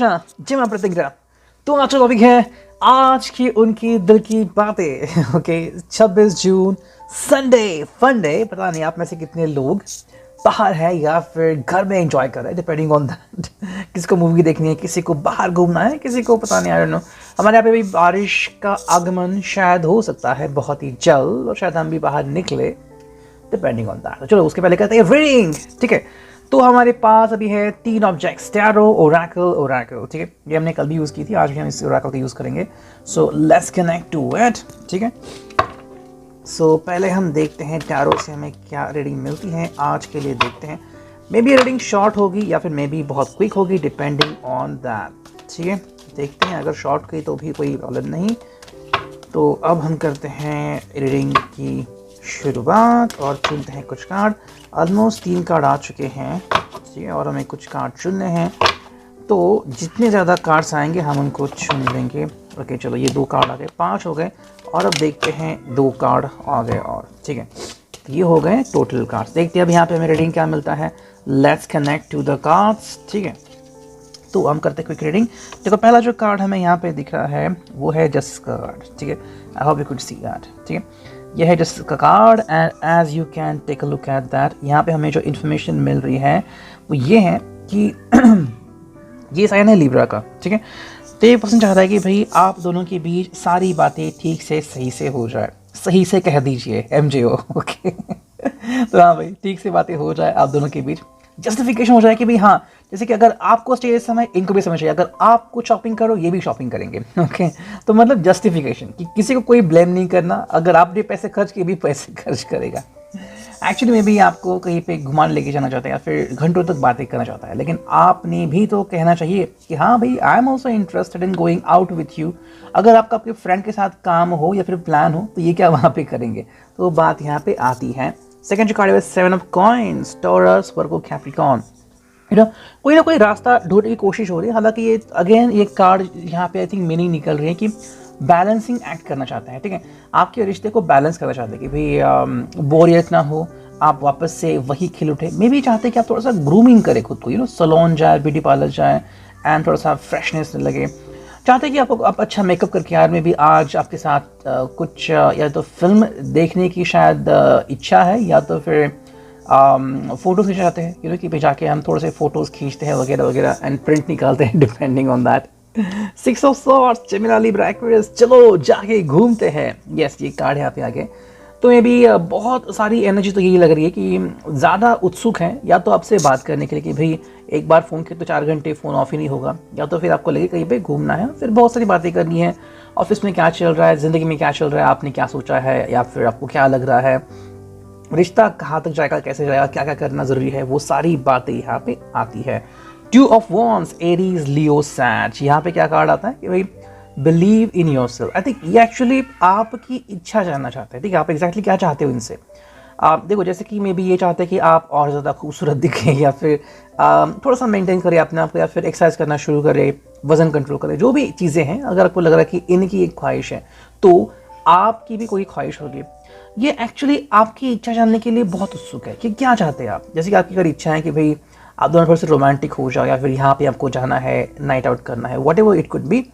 कृष्णा, जय मां प्रतिज्ञा। तो आज का टॉपिक है आज की उनकी दिल की बातें। ओके, 26 जून संडे फन डे। पता नहीं आप में से कितने लोग बाहर है या फिर घर में एंजॉय कर रहे हैं, डिपेंडिंग ऑन दैट। किसी को मूवी देखनी है, किसी को बाहर घूमना है, किसी को पता नहीं, आई डोंट नो। हमारे यहाँ पे भी बारिश का आगमन शायद हो सकता है बहुत ही जल्द, और शायद हम भी बाहर निकले, डिपेंडिंग ऑन दैट। तो चलो उसके पहले कहते हैं रीडिंग, ठीक है। तो हमारे पास अभी है 3 ऑब्जेक्ट्स, टैरो, ओरेकल, ओरेकल, ठीक है। ये हमने कल भी यूज़ की थी, आज भी हम इस ओरेकल का यूज़ करेंगे। So let's connect to it, ठीक है। सो पहले हम देखते हैं टैरो से हमें क्या रीडिंग मिलती है आज के लिए। देखते हैं, मे बी रीडिंग शॉर्ट होगी या फिर मे बी बहुत क्विक होगी, डिपेंडिंग ऑन दैट, ठीक है। देखते हैं, अगर शॉर्ट गई तो भी कोई प्रॉब्लम नहीं। तो अब हम करते हैं रीडिंग की शुरुआत और चुनते हैं कुछ कार्ड। ऑलमोस्ट 3 कार्ड आ चुके हैं, ठीक है, और हमें कुछ कार्ड चुनने हैं। तो जितने ज़्यादा कार्ड्स आएंगे हम उनको चुन लेंगे। ओके, चलो ये 2 कार्ड आ गए, 5 हो गए, और अब देखते हैं 2 कार्ड आ गए और, ठीक है। तो ये हो गए टोटल कार्ड्स। देखते हैं अब यहाँ पे हमें रीडिंग क्या मिलता है। Let's connect to the cards, ठीक है। तो हम करते हैं क्विक रीडिंग। देखो, पहला जो कार्ड हमें यहाँ पे दिख रहा है वो है जस्टिस का कार्ड, ठीक है। I hope you could see that, ठीक है। यह है जस्टिस का card and as you can take a look at that. यहाँ पे हमें जो इन्फॉर्मेशन मिल रही है वो ये है कि ये साइन है लिब्रा का, ठीक है। तो ये पर्सन चाहता है कि भाई आप दोनों के बीच सारी बातें ठीक से सही से हो जाए। सही से कह दीजिए, MJO, ओके। तो हाँ भाई, ठीक से बातें हो जाए आप दोनों के बीच, जस्टिफिकेशन हो जाए कि भाई हाँ, जैसे कि अगर आपको चाहिए समय, इनको भी समय चाहिए। अगर आप कुछ शॉपिंग करो, ये भी शॉपिंग करेंगे, ओके। तो मतलब जस्टिफिकेशन कि किसी को कोई ब्लेम नहीं करना। अगर आपने पैसे खर्च किए, भी पैसे खर्च करेगा। एक्चुअली में भी आपको कहीं पे घुमाने लेके जाना चाहता है या फिर घंटों तक बातें करना चाहता है, लेकिन आपने भी तो कहना चाहिए कि हाँ भाई, I am also interested in going out with you. अगर आपका आपके फ्रेंड के साथ काम हो या फिर प्लान हो, तो ये क्या वहाँ पे करेंगे। तो बात यहाँ पे आती है। सेकंड जो कार्ड है 7 of coins, taurus, Virgo, Capricorn. कोई ना कोई रास्ता ढूंढने की कोशिश हो रही है। हालांकि ये अगेन ये कार्ड यहाँ पे आई थिंक मीनिंग निकल रही है कि बैलेंसिंग एक्ट करना चाहते हैं, ठीक है। आपके रिश्ते को बैलेंस करना चाहते हैं कि भाई बोरियत ना हो, आप वापस से वही खिल उठे। मे भी चाहते हैं कि आप थोड़ा सा ग्रूमिंग करें खुद को, सैलून जाए, ब्यूटी पार्लर जाए एंड थोड़ा सा फ्रेशनेस लगे। चाहते हैं कि आप अच्छा मेकअप करके, यार में भी आज आपके साथ कुछ या तो फिल्म देखने की शायद इच्छा है, या तो फिर फ़ोटोज़ खींचना चाहते हैं, कि पे जाके हम थोड़े से फ़ोटोज़ खींचते हैं वगैरह वगैरह एंड प्रिंट निकालते हैं, depending on that. 6 of swords, Gemini, Libra, Aquarius, चलो जाके घूमते हैं। यस, ये कार्ड यहाँ पे आगे। तो ये भी बहुत सारी एनर्जी तो यही लग रही है कि ज़्यादा उत्सुक हैं, या तो आपसे बात करने के लिए कि भाई एक बार फ़ोन किए तो 4 घंटे फ़ोन ऑफ ही नहीं होगा, या तो फिर आपको लगे कहीं पे घूमना है, फिर बहुत सारी बातें करनी है। ऑफिस में क्या चल रहा है, ज़िंदगी में क्या चल रहा है, आपने क्या सोचा है, या फिर आपको क्या लग रहा है, रिश्ता कहाँ तक जाएगा, कैसे जाएगा, क्या क्या करना ज़रूरी है, वो सारी बातें यहाँ पे आती है। 2 ऑफ वॉन्ड्स, एरीज, लियो, सैज। यहाँ पे क्या कार्ड आता है कि भाई believe in yourself. I think ये एक्चुअली आपकी इच्छा जानना चाहते हैं, ठीक है। आप एग्जैक्टली क्या चाहते हो इनसे। आप देखो, जैसे कि मे बी ये चाहते हैं कि आप और ज़्यादा खूबसूरत दिखें, या फिर थोड़ा सा मेंटेन करें अपने आप को, या फिर एक्सरसाइज करना शुरू करें, वज़न कंट्रोल करें, जो भी चीज़ें हैं। अगर आपको लग रहा है कि इनकी एक ख्वाहिश है, तो आपकी भी कोई ख्वाहिश होगी। ये एक्चुअली आपकी इच्छा जानने के लिए बहुत उत्सुक है कि क्या चाहते हैं आप। जैसे कि आपकी अगर इच्छा है कि भाई आप दोनों थोड़े से रोमांटिक हो जाओ, या फिर यहाँ पे आपको जाना है, नाइट आउट करना है, what ever it could be.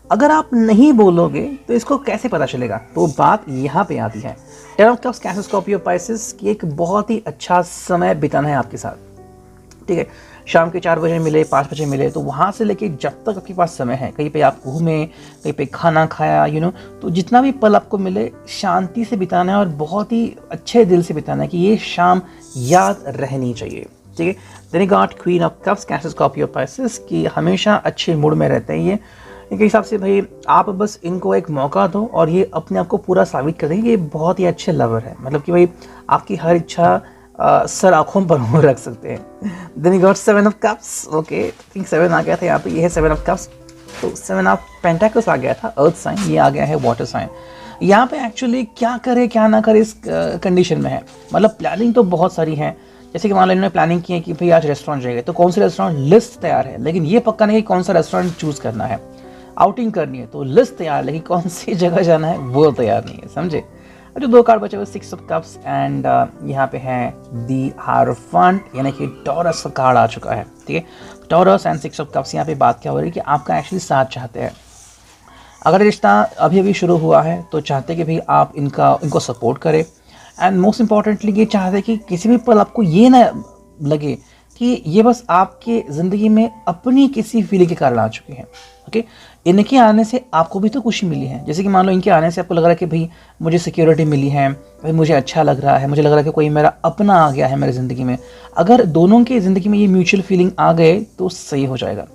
अगर आप नहीं बोलोगे तो इसको कैसे पता चलेगा। तो बात यहाँ पे आती है। 10 of cups, Cancer, Scorpio, Pisces की एक बहुत ही अच्छा समय बिताना है आपके साथ, ठीक है। शाम के 4 बजे मिले, 5 बजे मिले, तो वहाँ से लेके जब तक आपके पास समय है, कहीं पे आप घूमे, कहीं पे खाना खाया, तो जितना भी पल आपको मिले, शांति से बिताना है और बहुत ही अच्छे दिल से बिताना है कि ये शाम याद रहनी चाहिए, ठीक है। Then got queen of cups, Cancer, Scorpio, Pisces की हमेशा अच्छे मूड में रहते हैं ये। इनके हिसाब से भाई आप बस इनको एक मौका दो और ये अपने आप को पूरा साबित कर देंगे। ये बहुत ही अच्छे लवर है, मतलब कि भाई आपकी हर इच्छा सर आँखों पर वो रख सकते हैं। Then you got 7 of cups, okay, think 7 आ गया था यहाँ पे, ये है 7 ऑफ कप्स। तो 7 ऑफ पेंटाकल्स आ गया था, अर्थ साइन, ये आ गया है वाटर साइन। यहाँ पे एक्चुअली क्या करे क्या ना करे इस कंडीशन में है। मतलब प्लानिंग तो बहुत सारी है, जैसे कि मान लो इन्होंने प्लानिंग की है कि भाई आज रेस्टोरेंट जाएंगे, तो कौन से रेस्टोरेंट, लिस्ट तैयार है, लेकिन ये पक्का नहीं कि कौन सा रेस्टोरेंट चूज़ करना है। आउटिंग करनी है तो लिस्ट तैयार, लेकिन कौन सी जगह जाना है वो तैयार नहीं है, समझे। जो 2 कार्ड बचे हुए 6 ऑफ कप्स एंड यहाँ पे है दी हायरोफेंट, यानी कि टॉरस का कार्ड आ चुका है। ठीक है, टॉरस एंड 6 ऑफ कप्स, यहाँ पे बात क्या हो रही है कि आपका एक्चुअली साथ चाहते हैं। अगर रिश्ता अभी अभी शुरू हुआ है तो चाहते कि भाई आप इनको सपोर्ट करें, एंड मोस्ट इंपॉर्टेंटली ये चाहते कि किसी भी पल आपको ये ना लगे कि ये बस आपके ज़िंदगी में अपनी किसी फीलिंग के कारण आ चुके हैं। ओके, इनके आने से आपको भी तो खुशी मिली है। जैसे कि मान लो इनके आने से आपको लग रहा है कि भाई मुझे सिक्योरिटी मिली है, भाई मुझे अच्छा लग रहा है, मुझे लग रहा है कि कोई मेरा अपना आ गया है मेरी ज़िंदगी में। अगर दोनों की ज़िंदगी में ये म्यूचुअल फीलिंग आ गए तो सही हो जाएगा।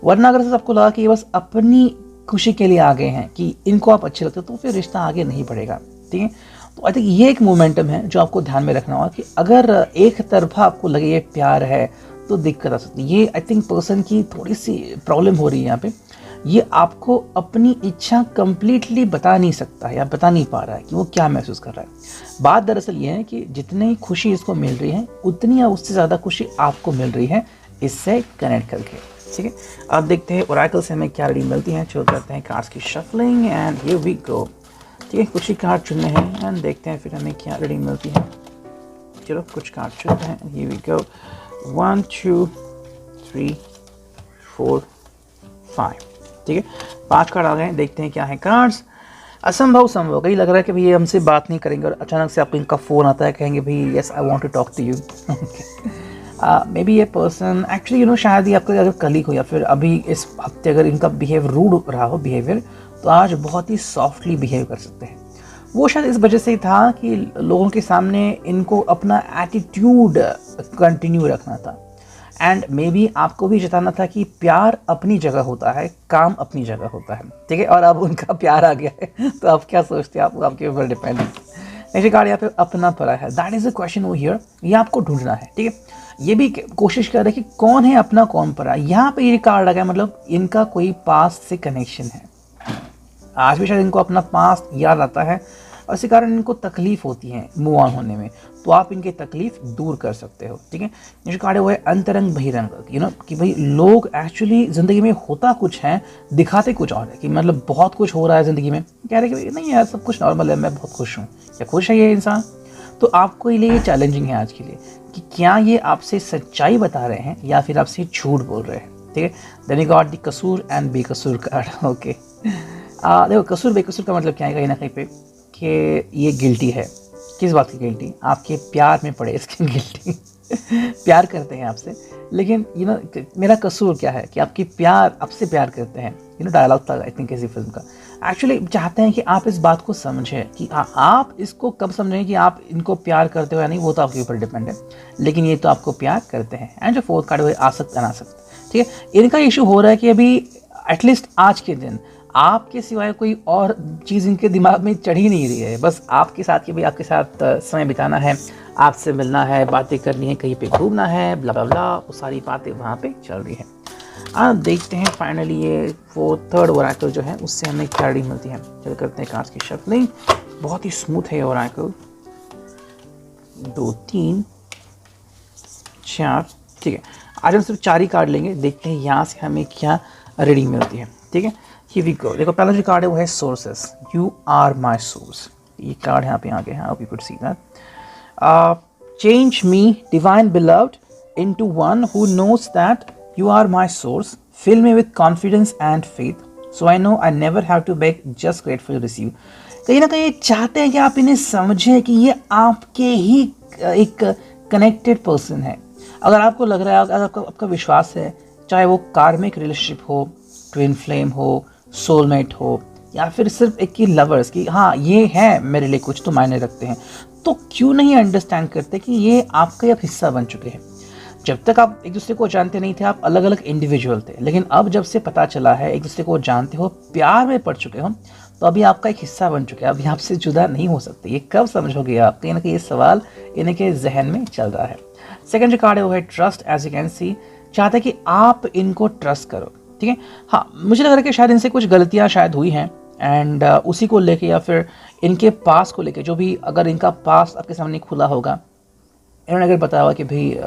वरना अगर से आपको लगा कि ये बस अपनी खुशी के लिए आ गए हैं, कि इनको आप अच्छे लगते हो, तो फिर रिश्ता आगे नहीं बढ़ेगा। ठीक है, तो आई थिंक ये एक मोमेंटम है जो आपको ध्यान में रखना होगा कि अगर एक तरफा आपको लगे ये प्यार है तो दिक्कत आ सकती है। ये आई थिंक पर्सन की थोड़ी सी प्रॉब्लम हो रही है यहाँ पे। ये आपको अपनी इच्छा कंप्लीटली बता नहीं सकता है या बता नहीं पा रहा है कि वो क्या महसूस कर रहा है। बात दरअसल ये है कि जितनी खुशी इसको मिल रही है उतनी या उससे ज़्यादा खुशी आपको मिल रही है इससे कनेक्ट करके। ठीक है, अब देखते हैं ओरेकल से हमें क्या रीडिंग मिलती है। चलो करते हैं कार्ड्स की shuffling and here we go. ठीक है, कुछ ही कार्ड चुनने हैं एंड देखते हैं फिर हमें क्या रीडिंग मिलती है। चलो कुछ कार्ड चुनते हैं, हियर वी गो। 1 2 3 4 5। ठीक है, 5 कार्ड आ गए, देखते हैं क्या है कार्ड्स। असंभव संभव, कहीं लग रहा है कि भैया हमसे बात नहीं करेंगे और अचानक से आपको इनका फ़ोन आता है, कहेंगे भाई yes I want to talk to you. Maybe ये पर्सन एक्चुअली शायद ये आपका अगर कलीग हो या फिर अभी इस हफ्ते अगर इनका बिहेव रूड रहा हो बिहेवियर, तो आज बहुत ही सॉफ्टली बिहेव कर सकते हैं। वो शायद इस वजह से ही था कि लोगों के सामने इनको अपना एटीट्यूड कंटिन्यू रखना था, एंड मे बी आपको भी जताना था कि प्यार अपनी जगह होता है, काम अपनी जगह होता है। ठीक है, और अब उनका प्यार आ गया है तो आप क्या सोचते हैं, आप आपके ऊपर डिपेंड है। नेक्स्ट कार्ड यहाँ पे अपना पड़ा है, that is a question over here. ये आपको ढूंढना है। ठीक है, ये भी कोशिश कर रहे हैं कि कौन है अपना कौन पड़ा। यहाँ पे ये कार्ड आ गया, मतलब इनका कोई पास्ट से कनेक्शन है। आज भी शायद इनको अपना पास्ट याद आता है और इसी कारण इनको तकलीफ होती है मूव ऑन होने में, तो आप इनकी तकलीफ दूर कर सकते हो। ठीक है, जो कार्ड है वो है अंतरंग बहिरंग, कि भाई लोग एक्चुअली ज़िंदगी में होता कुछ है, दिखाते कुछ और है, कि मतलब बहुत कुछ हो रहा है ज़िंदगी में, कह रहे कि नहीं यार सब कुछ नॉर्मल है, मैं बहुत खुश हूँ। क्या खुश है ये इंसान? तो आपको लिए चैलेंजिंग है आज के लिए कि क्या ये आपसे सच्चाई बता रहे हैं या फिर आपसे झूठ बोल रहे हैं। ठीक है, देन यू गॉट द कसूर एंड बेकसूर कार्ड। ओके, देखो कसूर बेकसूर का मतलब क्या है कहीं ना कहीं पे कि ये गिल्टी है। किस बात की गिल्टी? आपके प्यार में पड़े इसकी गिल्टी। प्यार करते हैं आपसे, लेकिन मेरा कसूर क्या है कि आपकी आपसे प्यार करते हैं। डायलॉग था आई थिंक किसी फिल्म का। एक्चुअली चाहते हैं कि आप इस बात को समझें कि आप इसको कब समझें कि आप इनको प्यार करते हो या नहीं, वो तो आपके ऊपर डिपेंड है, लेकिन ये तो आपको प्यार करते हैं। एंड जो फोर्थ कार्ड है आसक्त अनासक्त। ठीक है, इनका इशू हो रहा है कि अभी एटलीस्ट आज के दिन आपके सिवाय कोई और चीज़ इनके दिमाग में चढ़ ही नहीं रही है। बस आपके साथ भाई आपके साथ समय बिताना है, आपसे मिलना है, बातें करनी है, कहीं पे घूमना है, ब्ला ब्ला ब्ला, वो सारी बातें वहाँ पे चल रही है। आप देखते हैं फाइनली ये वो थर्ड ओरेकल जो है उससे हमें क्या रीडिंग मिलती है। चल करते हैं कार्ड्स की शफलिंग। बहुत ही स्मूथ है ये ओरेकल। 2 3 4। ठीक है, आज हम सिर्फ 4 ही कार्ड लेंगे, देखते हैं यहाँ से हमें क्या रीडिंग मिलती है। ठीक है, Here we go। देखो पहला जो कार्ड है वो है sources. You are my source, ये कार्ड यहाँ पे आ गया है। आप you could see that. Change me divine beloved into one who knows that you are my source, fill me with confidence and faith, so I know I never have to beg, just grateful receive. कहीं ना कहीं चाहते हैं कि आप इन्हें समझें कि ये आपके ही एक कनेक्टेड पर्सन है। अगर आपको लग रहा है, अगर आपका विश्वास है, चाहे वो कार्मिक रिलेशनशिप हो, ट्विन फ्लेम हो, सोलमेट हो, या फिर सिर्फ एक ही लवर्स की हाँ ये है मेरे लिए कुछ तो मायने रखते हैं, तो क्यों नहीं अंडरस्टैंड करते कि ये आपका अब हिस्सा बन चुके हैं। जब तक आप एक दूसरे को जानते नहीं थे, आप अलग अलग इंडिविजुअल थे, लेकिन अब जब से पता चला है, एक दूसरे को जानते हो, प्यार में पड़ चुके हो, तो अभी आपका एक हिस्सा बन चुके हैं, अभी आपसे जुदा नहीं हो सकते। ये कब समझोगे आप? कहीं ना कहीं ये सवाल इनके जहन में चल रहा है। सेकंड जो कार्ड है वो है trust. As you can see, चाहते हैं कि आप इनको ट्रस्ट करो। ठीक है, हाँ मुझे लग रहा है कि शायद इनसे कुछ गलतियाँ शायद हुई हैं, एंड उसी को लेके या फिर इनके पास को लेके, जो भी अगर इनका पास आपके सामने खुला होगा, इन्होंने अगर बताया हुआ कि भाई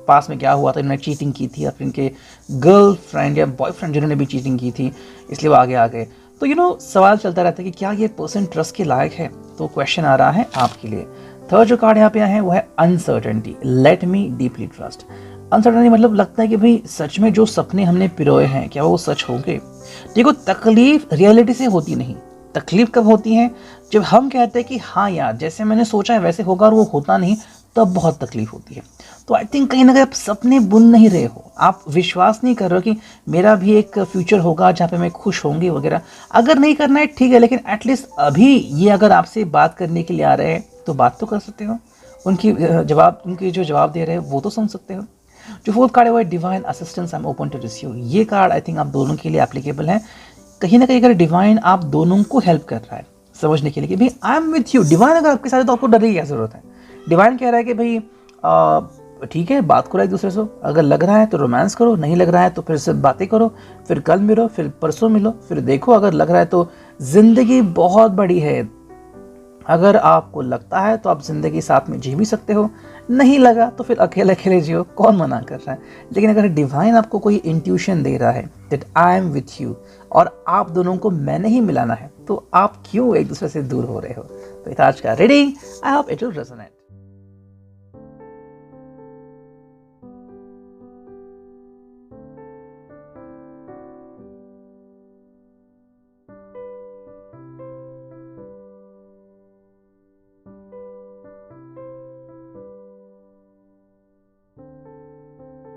पास में क्या हुआ था, इन्होंने चीटिंग की थी या फिर इनके गर्लफ्रेंड या बॉयफ्रेंड जिन्होंने भी चीटिंग की थी, इसलिए वो आगे आ गए, तो सवाल चलता रहता है कि क्या ये पर्सन ट्रस्ट के लायक है। तो क्वेश्चन आ रहा है आपके लिए। थर्ड जो कार्ड यहाँ पे आया है वो है uncertainty, let me deeply trust. Uncertainty मतलब लगता है कि भाई सच में जो सपने हमने पिरोए हैं क्या वो सच होंगे। देखो तकलीफ रियलिटी से होती नहीं, तकलीफ कब होती है जब हम कहते हैं कि हाँ यार जैसे मैंने सोचा है वैसे होगा और वो होता नहीं, तब बहुत तकलीफ होती है। तो आई थिंक कहीं ना कहीं आप सपने बुन नहीं रहे हो, आप विश्वास नहीं कर रहे हो कि मेरा भी एक फ्यूचर होगा जहाँ पे मैं खुश होंगी वगैरह। अगर नहीं करना है ठीक है, लेकिन एटलीस्ट अभी ये अगर आपसे बात करने के लिए आ रहे हैं तो बात तो कर सकते हो, उनकी उनके जो जवाब दे रहे हैं वो तो सुन सकते हो। जो फोर्थ कार्ड है वो है divine assistance, I am open to receive. ये कार्ड आई थिंक आप दोनों के लिए एप्लीकेबल है। कहीं ना कहीं अगर डिवाइन आप दोनों को हेल्प कर रहा है समझने के लिए कि भाई I am with you, divine अगर आपके साथ है तो आपको डरने की क्या जरूरत है। डिवाइन कह रहा है कि भाई ठीक है बात करो एक दूसरे से, अगर लग रहा है तो रोमांस करो, नहीं लग रहा है तो फिर से बातें करो, फिर कल मिलो, फिर परसों मिलो, फिर देखो अगर लग रहा है तो जिंदगी बहुत बड़ी है। अगर आपको लगता है तो आप जिंदगी साथ में जी भी सकते हो, नहीं लगा तो फिर अकेले अकेले जियो, कौन मना कर रहा है। लेकिन अगर डिवाइन आपको कोई इंट्यूशन दे रहा है that I am with you और आप दोनों को मैंने ही मिलाना है, तो आप क्यों एक दूसरे से दूर हो रहे हो। तो आज का reading I hope it will resonate.